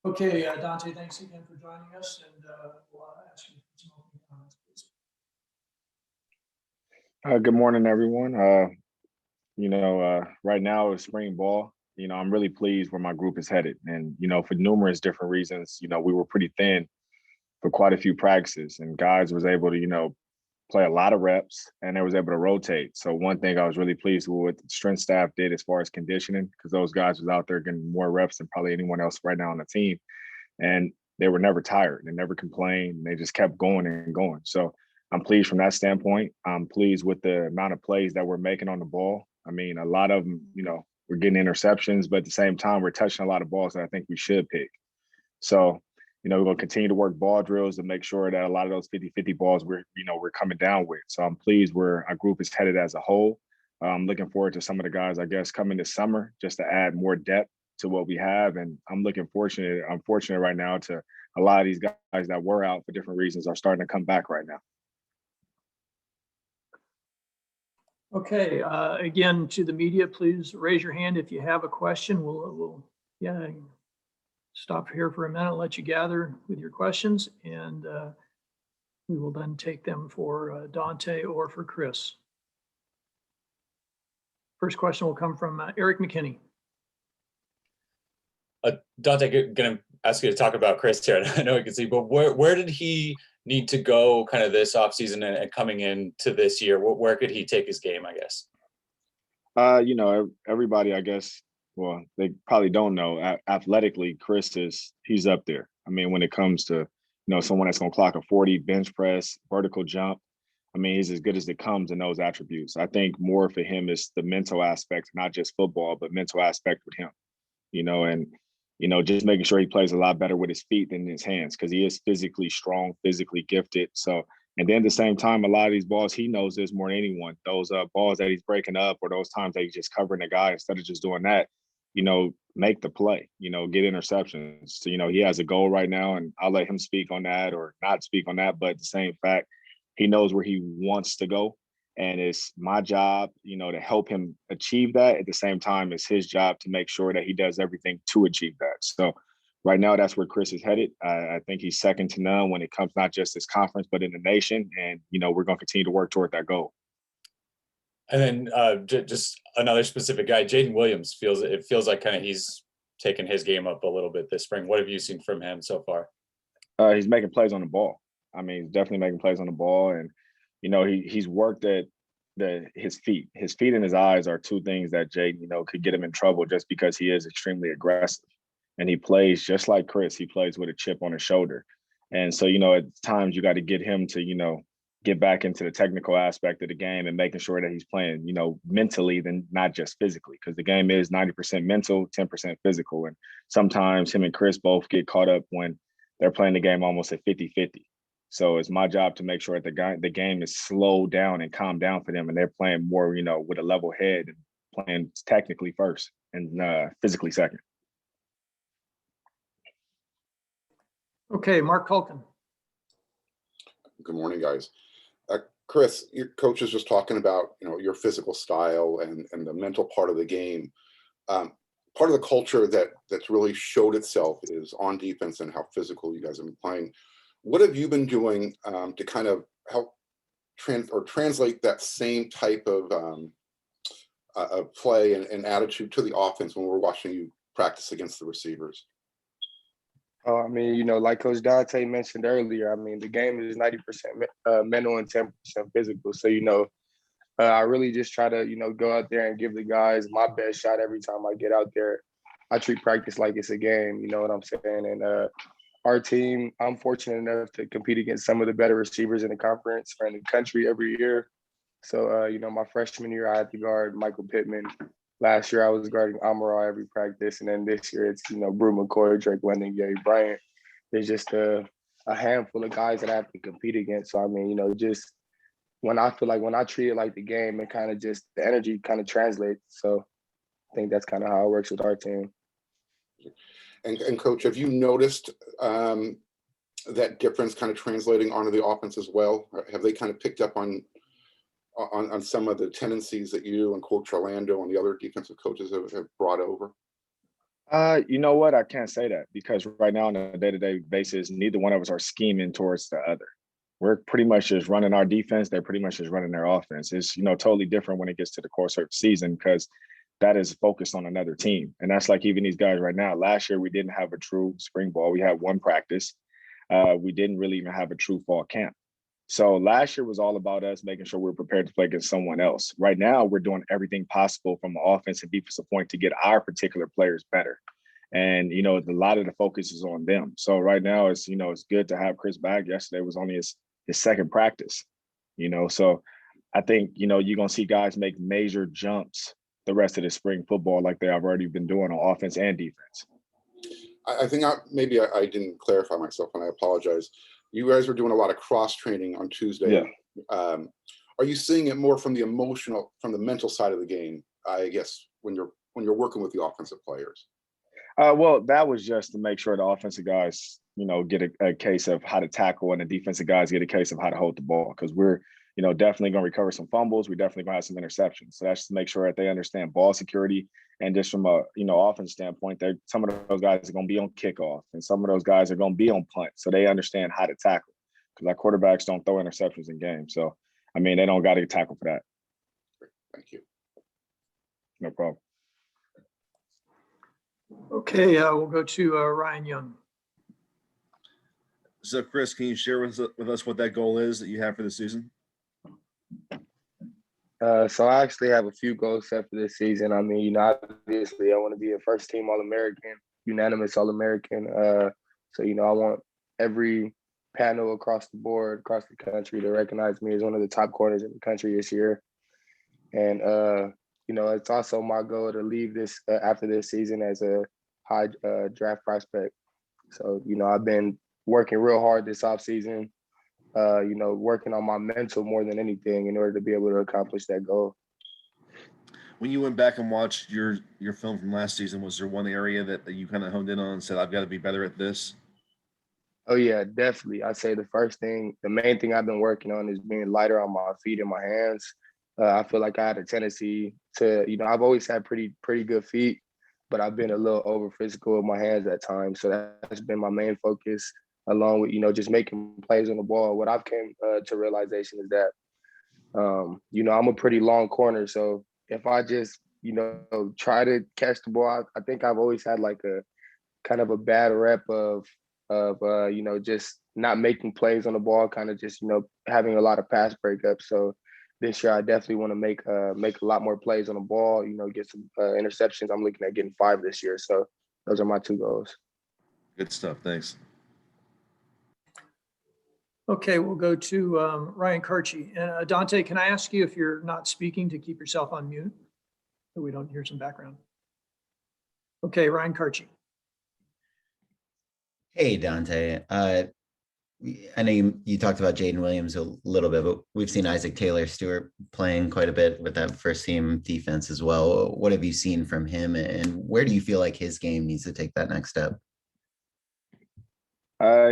Okay, Donte, thanks again for joining us, and we'll ask you for some opening comments, please. Good morning, everyone. Right now it's spring ball. I'm really pleased where my group is headed. And, for numerous different reasons, we were pretty thin for quite a few practices and guys was able to, play a lot of reps and they was able to rotate. So one thing I was really pleased with what the strength staff did as far as conditioning, because those guys was out there getting more reps than probably anyone else right now on the team. And they were never tired. They never complained. They just kept going and going. So I'm pleased from that standpoint. I'm pleased with the amount of plays that we're making on the ball. I mean, a lot of them, we're getting interceptions, but at the same time, we're touching a lot of balls that I think we should pick. So, we're going to continue to work ball drills to make sure that a lot of those 50-50 balls we're coming down with. So I'm pleased where our group is headed as a whole. I'm looking forward to some of the guys, I guess, coming this summer just to add more depth to what we have. And I'm fortunate right now to a lot of these guys that were out for different reasons are starting to come back right now. Okay, again, to the media, please raise your hand if you have a question. We'll stop here for a minute, let you gather with your questions, and we will then take them for Donte or for Chris. First question will come from Eric McKinney. Donte, going to ask you to talk about Chris here. I know you can see, but where did he need to go kind of this offseason and coming into this year? Where could he take his game, I guess? Everybody, I guess, well, they probably don't know. Athletically, he's up there. I mean, when it comes to, someone that's going to clock a 40 bench press, vertical jump, I mean, he's as good as it comes in those attributes. I think more for him is the mental aspect, not just football, but mental aspect with him, and just making sure he plays a lot better with his feet than his hands because he is physically strong, physically gifted. So, and then at the same time, a lot of these balls, he knows this more than anyone. Those balls that he's breaking up or those times that he's just covering the guy instead of just doing that, make the play, get interceptions. So, he has a goal right now, and I'll let him speak on that or not speak on that. But the same fact, he knows where he wants to go. And it's my job, to help him achieve that. At the same time, it's his job to make sure that he does everything to achieve that. So right now, that's where Chris is headed. I think he's second to none when it comes not just this conference, but in the nation. And, we're going to continue to work toward that goal. And then just another specific guy, Jaden Williams, feels like kind of he's taken his game up a little bit this spring. What have you seen from him so far? He's making plays on the ball. I mean, he's definitely making plays on the ball. And, he's worked at his feet. His feet and his eyes are two things that Jaden, could get him in trouble just because he is extremely aggressive. And he plays just like Chris. He plays with a chip on his shoulder. And so, at times you got to get him to, get back into the technical aspect of the game and making sure that he's playing, mentally than not just physically, because the game is 90% mental, 10% physical. And sometimes him and Chris both get caught up when they're playing the game almost at 50-50. So it's my job to make sure that the game is slowed down and calmed down for them, and they're playing more, with a level head and playing technically first and physically second. Okay, Mark Culkin. Good morning, guys. Chris, your coach is just talking about, your physical style and the mental part of the game. Part of the culture that's really showed itself is on defense and how physical you guys have been playing. What have you been doing to kind of help translate that same type of play and attitude to the offense when we're watching you practice against the receivers? I mean, like Coach Donte mentioned earlier, I mean, the game is 90% mental and 10% physical. So, I really just try to, go out there and give the guys my best shot every time I get out there. I treat practice like it's a game, you know what I'm saying? And our team, I'm fortunate enough to compete against some of the better receivers in the conference or in the country every year. So, my freshman year, I had to guard Michael Pittman. Last year, I was guarding Amaral every practice. And then this year, it's, Brew McCoy, Drake London, Gary Bryant. There's just a handful of guys that I have to compete against. So, I mean, just when I feel like when I treat it like the game, it kind of just, the energy kind of translates. So I think that's kind of how it works with our team. And Coach, have you noticed that difference kind of translating onto the offense as well? Have they kind of picked up on some of the tendencies that you and Coach Orlando and the other defensive coaches have brought over? You know what? I can't say that because right now on a day-to-day basis, neither one of us are scheming towards the other. We're pretty much just running our defense. They're pretty much just running their offense. It's, totally different when it gets to the course of the season because that is focused on another team. And that's like even these guys right now. Last year, we didn't have a true spring ball. We had one practice. We didn't really even have a true fall camp. So last year was all about us making sure we were prepared to play against someone else. Right now, we're doing everything possible from an offense and defensive point to get our particular players better. And, a lot of the focus is on them. So right now it's good to have Chris back. Yesterday was only his second practice, so I think, you're going to see guys make major jumps the rest of the spring football like they have already been doing on offense and defense. I think maybe I didn't clarify myself, and I apologize. You guys were doing a lot of cross training on Tuesday. Yeah. Are you seeing it more from the mental side of the game? I guess when you're working with the offensive players. Well, that was just to make sure the offensive guys, get a case of how to tackle, and the defensive guys get a case of how to hold the ball. Because we're, definitely going to recover some fumbles. We're definitely going to have some interceptions. So that's to make sure that they understand ball security. And just from a, offense standpoint, some of those guys are going to be on kickoff, and some of those guys are going to be on punt. So they understand how to tackle, because our quarterbacks don't throw interceptions in games. So, they don't got to tackle for that. Thank you. No problem. Okay, we'll go to Ryan Young. So, Chris, can you share with us what that goal is that you have for the season? So I actually have a few goals set for this season. Obviously I want to be a first team All-American, unanimous All-American. So, I want every panel across the board, across the country to recognize me as one of the top corners in the country this year. And, it's also my goal to leave this after this season as a high draft prospect. So, I've been working real hard this offseason. Working on my mental more than anything in order to be able to accomplish that goal. When you went back and watched your film from last season, was there one area that you kind of honed in on and said, I've got to be better at this? Oh yeah, definitely. I'd say the main thing I've been working on is being lighter on my feet and my hands. I feel like I had a tendency to, I've always had pretty good feet, but I've been a little over physical with my hands at times. So that's been my main focus, along with, just making plays on the ball. What I've came to realization is that, I'm a pretty long corner. So if I just, try to catch the ball, I think I've always had like a kind of a bad rep of just not making plays on the ball, kind of just, having a lot of pass breakups. So this year I definitely want to make a lot more plays on the ball, get some interceptions. I'm looking at getting 5 this year. So those are my 2 goals. Good stuff. Thanks. Okay, we'll go to Ryan Karchi. And Donte, can I ask you, if you're not speaking, to keep yourself on mute so we don't hear some background? Okay, Ryan Karchi. Hey, Donte. I know you talked about Jaden Williams a little bit, but we've seen Isaac Taylor Stewart playing quite a bit with that first team defense as well. What have you seen from him, and where do you feel like his game needs to take that next step?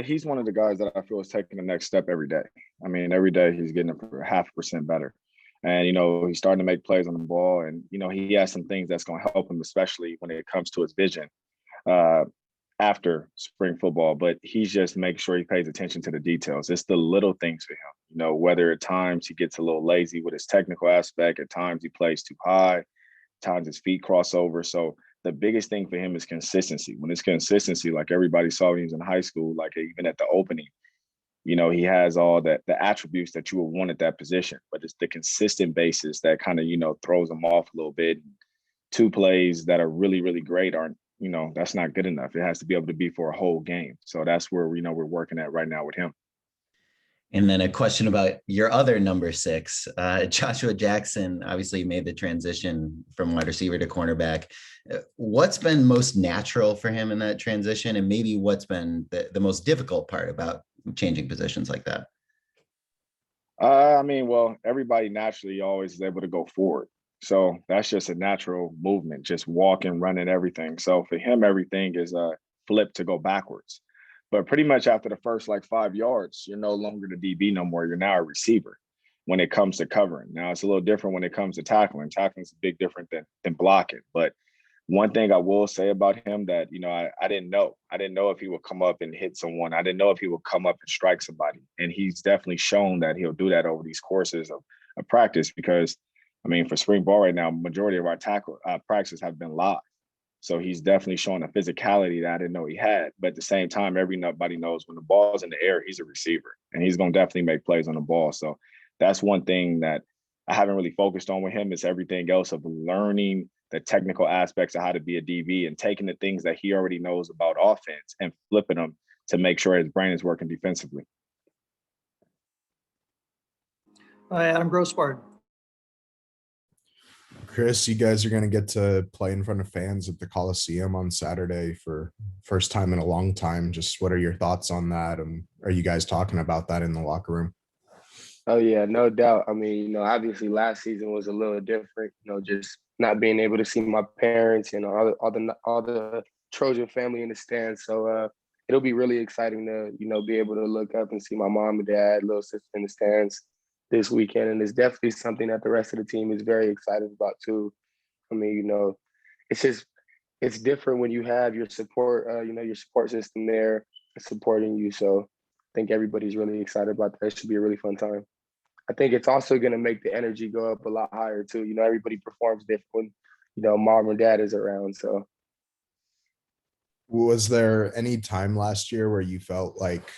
He's one of the guys that I feel is taking the next step every day. Every day he's getting 0.5% better. And, he's starting to make plays on the ball. And, he has some things that's going to help him, especially when it comes to his vision after spring football. But he's just making sure he pays attention to the details. It's the little things for him, whether at times he gets a little lazy with his technical aspect, at times he plays too high, at times his feet cross over. So the biggest thing for him is consistency. When it's consistency, like everybody saw when he was in high school, like even at the opening, he has all the attributes that you would want at that position, but it's the consistent basis that kind of, throws him off a little bit. 2 plays that are really, really great aren't, that's not good enough. It has to be able to be for a whole game. So that's where, we're working at right now with him. And then a question about your other number 6, Joshua Jackson. Obviously made the transition from wide receiver to cornerback. What's been most natural for him in that transition? And maybe what's been the most difficult part about changing positions like that? Well, everybody naturally always is able to go forward. So that's just a natural movement, just walking, running, everything. So for him, everything is a flip to go backwards. But pretty much after the first 5 yards, you're no longer the DB no more. You're now a receiver when it comes to covering. Now it's a little different when it comes to tackling. Tackling is a big different than blocking. But one thing I will say about him that, I didn't know. I didn't know if he would come up and hit someone. I didn't know if he would come up and strike somebody. And he's definitely shown that he'll do that over these courses of practice because, for spring ball right now, majority of our tackle practices have been live. So he's definitely showing a physicality that I didn't know he had. But at the same time, everybody knows when the ball's in the air, he's a receiver. And he's going to definitely make plays on the ball. So that's one thing that I haven't really focused on with him is everything else of learning the technical aspects of how to be a DB and taking the things that he already knows about offense and flipping them to make sure his brain is working defensively. Adam Grossbard. Chris, you guys are going to get to play in front of fans at the Coliseum on Saturday for first time in a long time. Just what are your thoughts on that? And are you guys talking about that in the locker room? Oh yeah, no doubt. Obviously last season was a little different, just not being able to see my parents and all the Trojan family in the stands. So it'll be really exciting to, be able to look up and see my mom and dad, little sister in the stands this weekend. And it's definitely something that the rest of the team is very excited about too. It's different when you have your support, your support system there supporting you. So I think everybody's really excited about that. It should be a really fun time. I think it's also going to make the energy go up a lot higher too. Everybody performs different when, mom and dad is around. So. Was there any time last year where you felt like,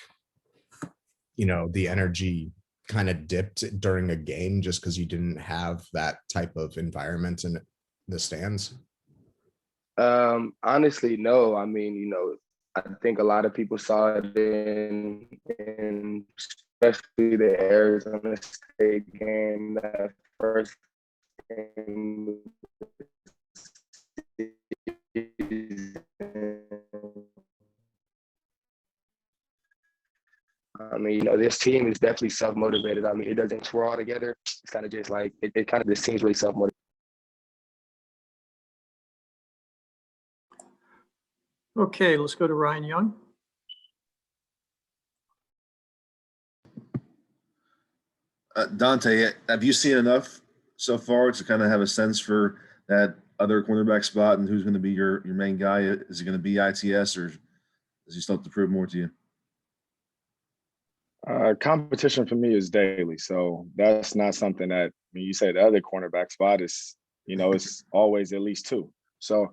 the energy kind of dipped during a game just because you didn't have that type of environment in the stands? Honestly, no. I think a lot of people saw it in especially the Arizona State game, that first game. This team is definitely self-motivated. It doesn't, we're all together. It's kind of just like, this team's really self-motivated. Okay, let's go to Ryan Young. Donte, have you seen enough so far to kind of have a sense for that other cornerback spot and who's going to be your main guy? Is it going to be ITS or does he still have to prove more to you? Competition for me is daily. So that's not something that when you say the other cornerback spot is, it's always at least two. So,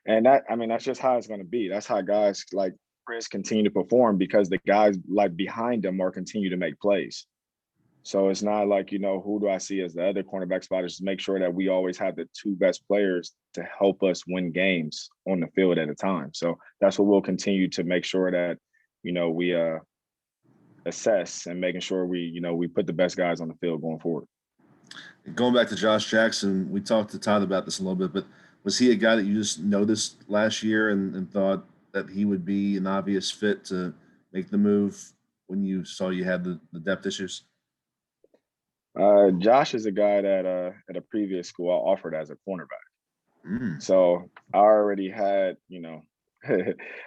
and that's just how it's going to be. That's how guys like Chris continue to perform because the guys like behind them are continue to make plays. So it's not like, who do I see as the other cornerback spot? Is just make sure that we always have the two best players to help us win games on the field at a time. So that's what we'll continue to make sure that, we assess and making sure we put the best guys on the field going forward. Going back to Josh Jackson, we talked to Todd about this a little bit, but was he a guy that you just noticed last year and thought that he would be an obvious fit to make the move when you saw you had the depth issues? Josh is a guy that at a previous school I offered as a cornerback. So I already had,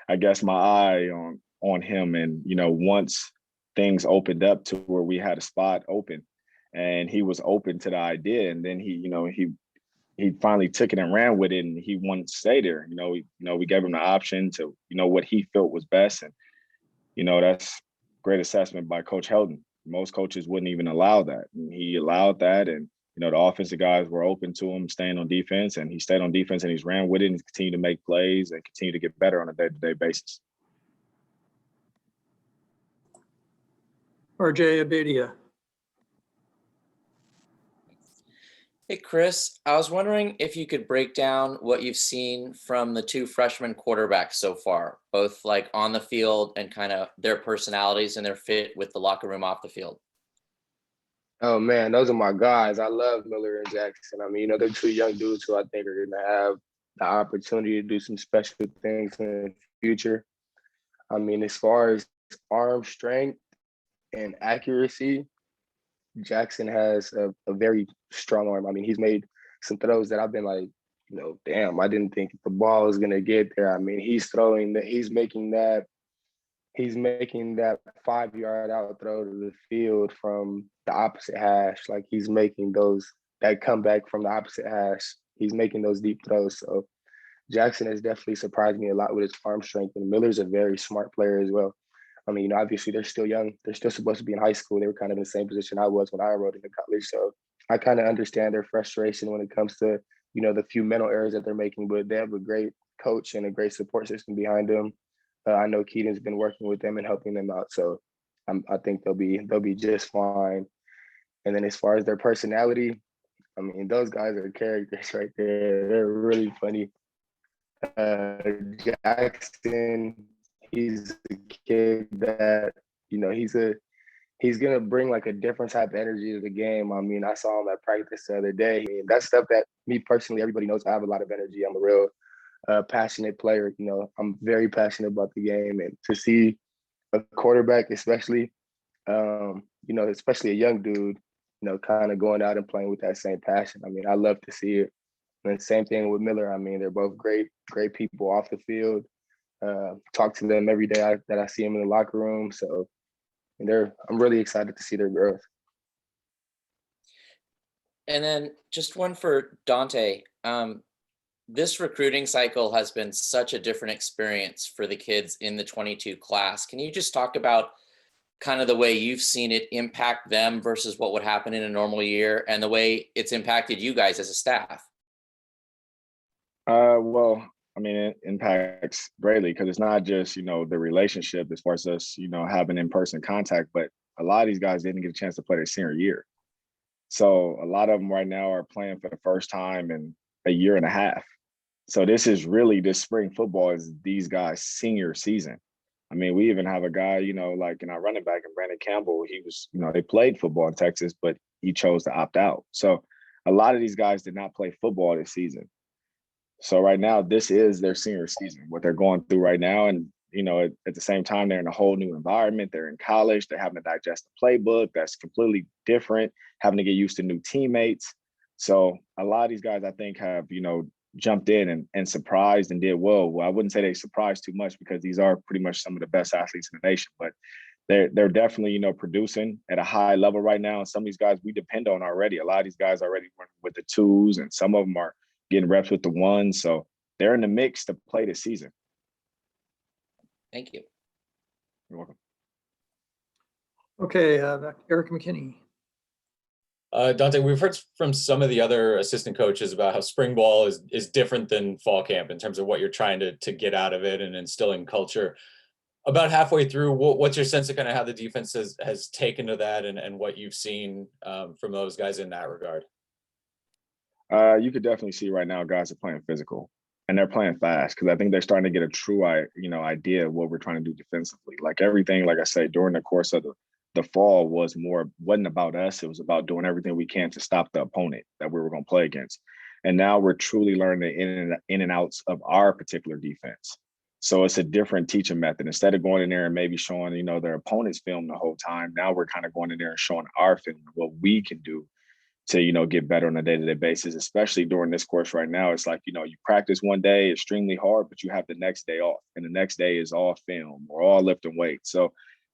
I guess my eye on him. And, once things opened up to where we had a spot open and he was open to the idea. And then he finally took it and ran with it and he wanted to stay there. We gave him the option to, what he felt was best. And, that's great assessment by Coach Heldon. Most coaches wouldn't even allow that. And he allowed that. And, the offensive guys were open to him staying on defense and he stayed on defense and he's ran with it and continued to make plays and continue to get better on a day-to-day basis. RJ Abadia. Hey, Chris, I was wondering if you could break down what you've seen from the two freshman quarterbacks so far, both like on the field and kind of their personalities and their fit with the locker room off the field. Oh man, those are my guys. I love Miller and Jackson. They're two young dudes who I think are going to have the opportunity to do some special things in the future. As far as arm strength and accuracy, Jackson has a very strong arm. He's made some throws that I've been like, damn, I didn't think the ball was going to get there. He's making that 5-yard out throw to the field from the opposite hash. Like he's making that comeback from the opposite hash. He's making those deep throws. So Jackson has definitely surprised me a lot with his arm strength, and Miller's a very smart player as well. I mean, obviously they're still young. They're still supposed to be in high school. They were kind of in the same position I was when I enrolled into college. So I kind of understand their frustration when it comes to, the few mental errors that they're making, but they have a great coach and a great support system behind them. I know Keaton's been working with them and helping them out. So I think they'll be just fine. And then as far as their personality, I mean, those guys are characters right there. They're really funny. Jackson, he's a kid that, he's gonna bring like a different type of energy to the game. I mean, I saw him at practice the other day. I mean, that's stuff that me personally, everybody knows I have a lot of energy. I'm a real passionate player. I'm very passionate about the game, and to see a quarterback, especially, especially a young dude, kind of going out and playing with that same passion. I mean, I love to see it. And same thing with Miller. I mean, they're both great people off the field. Talk to them every day that I see them in the locker room. So I'm really excited to see their growth. And then just one for Donte. This recruiting cycle has been such a different experience for the kids in the 22 class. Can you just talk about kind of the way you've seen it impact them versus what would happen in a normal year, and the way it's impacted you guys as a staff? Well, I mean, it impacts greatly because it's not just, the relationship as far as us, having in-person contact, but a lot of these guys didn't get a chance to play their senior year. So a lot of them right now are playing for the first time in a year and a half. So this spring football is these guys' senior season. I mean, we even have a guy, like in our running back, and Brandon Campbell, he was, they played football in Texas, but he chose to opt out. So a lot of these guys did not play football this season. So right now, this is their senior season, what they're going through right now. And, at the same time, they're in a whole new environment. They're in college. They're having to digest the playbook that's completely different, having to get used to new teammates. So a lot of these guys, I think, have, jumped in and surprised and did well. Well, I wouldn't say they surprised too much because these are pretty much some of the best athletes in the nation, but they're definitely, producing at a high level right now. And some of these guys we depend on already. A lot of these guys already running with the twos, and some of them are getting reps with the ones. So they're in the mix to play this season. Thank you. You're welcome. Okay, Eric McKinney. Donte, we've heard from some of the other assistant coaches about how spring ball is different than fall camp in terms of what you're trying to get out of it and instilling culture. About halfway through, what's your sense of kind of how the defense has taken to that, and what you've seen from those guys in that regard? You could definitely see right now guys are playing physical and they're playing fast because I think they're starting to get a true idea of what we're trying to do defensively. Like everything, like I said, during the course of the fall wasn't about us. It was about doing everything we can to stop the opponent that we were going to play against. And now we're truly learning the in and outs of our particular defense. So it's a different teaching method. Instead of going in there and maybe showing, their opponent's film the whole time, now we're kind of going in there and showing our film, what we can do to, get better on a day-to-day basis, especially during this course right now. It's like, you practice one day extremely hard, but you have the next day off, and the next day is all film or all lifting weights. So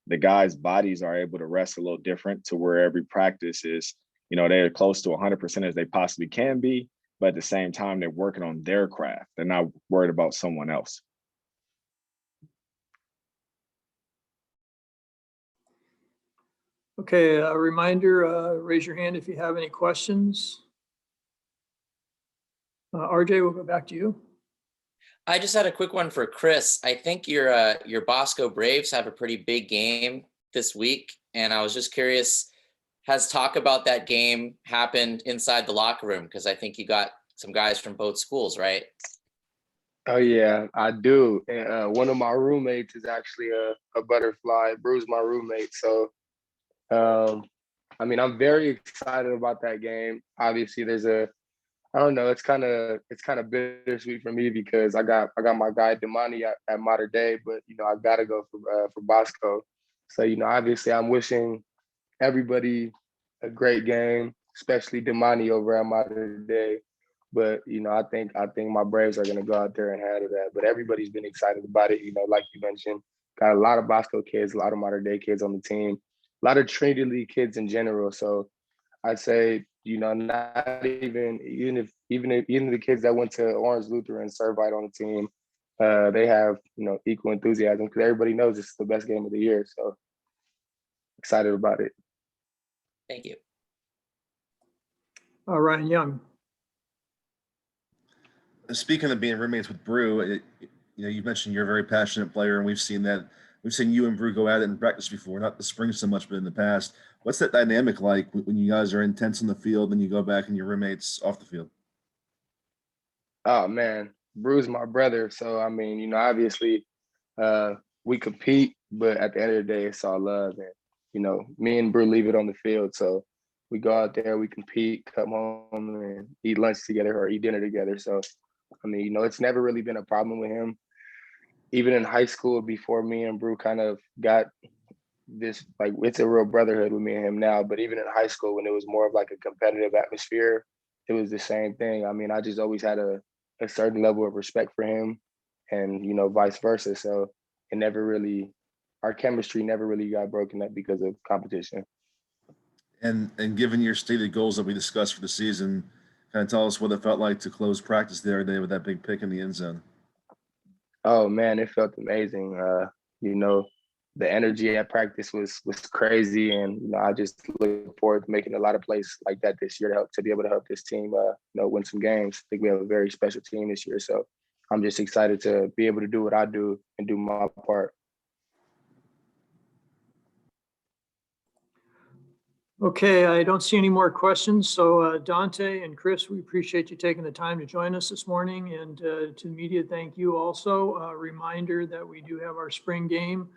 the guys' bodies are able to rest a little different to where every practice is, they're close to 100% as they possibly can be, but at the same time, they're working on their craft. They're not worried about someone else. Okay, a reminder, raise your hand if you have any questions. RJ, we'll go back to you. I just had a quick one for Chris. I think your Bosco Braves have a pretty big game this week, and I was just curious, has talk about that game happened inside the locker room? Because I think you got some guys from both schools, right? Oh yeah, I do. And one of my roommates is actually a butterfly. Bruce, my roommate. So, I mean, I'm very excited about that game. Obviously, I don't know. It's kind of bittersweet for me because I got my guy Damani at Mater Dei, but I gotta go for Bosco. So obviously, I'm wishing everybody a great game, especially Damani over at Mater Dei. But I think my Braves are gonna go out there and handle that. But everybody's been excited about it. Like you mentioned, got a lot of Bosco kids, a lot of Mater Dei kids on the team, a lot of Trinity League kids in general. So I'd say you know, not even the kids that went to Orange Lutheran Servite on the team, they have, you know, equal enthusiasm because everybody knows it's the best game of the year. So excited about it. Thank you. Ryan Young. Speaking of being roommates with Brew, you know, you mentioned you're a very passionate player, and we've seen that. We've seen you and Brew go at it in practice before, not the spring so much, but in the past. What's that dynamic like when you guys are intense on the field and you go back and your roommates off the field? Oh man, Brew's my brother. So I mean, you know, obviously we compete, but at the end of the day, it's all love. And, you know, me and Brew leave it on the field. So we go out there, we compete, come home and eat lunch together or eat dinner together. So I mean, you know, it's never really been a problem with him. Even in high school, before me and Brew kind of got this, like, it's a real brotherhood with me and him now. But even in high school, when it was more of like a competitive atmosphere, it was the same thing. I mean, I just always had a certain level of respect for him, and, you know, vice versa. So it never really, our chemistry never really got broken up because of competition. And given your stated goals that we discussed for the season, kind of tell us what it felt like to close practice the other day with that big pick in the end zone. Oh man, it felt amazing. You know, the energy at practice was crazy, and, you know, I just look forward to making a lot of plays like that this year to be able to help this team, you know, win some games. I think we have a very special team this year, so I'm just excited to be able to do what I do and do my part. Okay, I don't see any more questions. So Donte and Chris, we appreciate you taking the time to join us this morning. And to the media, thank you also. A reminder that we do have our spring game.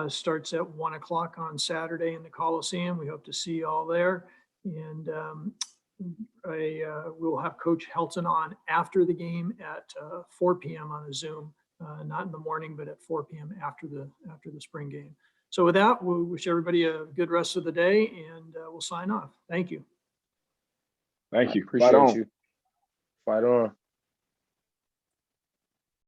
Starts at 1 o'clock on Saturday in the Coliseum. We hope to see you all there. And we'll have Coach Helton on after the game at 4 p.m. on a Zoom, not in the morning, but at 4 p.m. after the spring game. So with that, we'll wish everybody a good rest of the day, and we'll sign off. Thank you. Thank you. Appreciate Fight on. you. Fight on.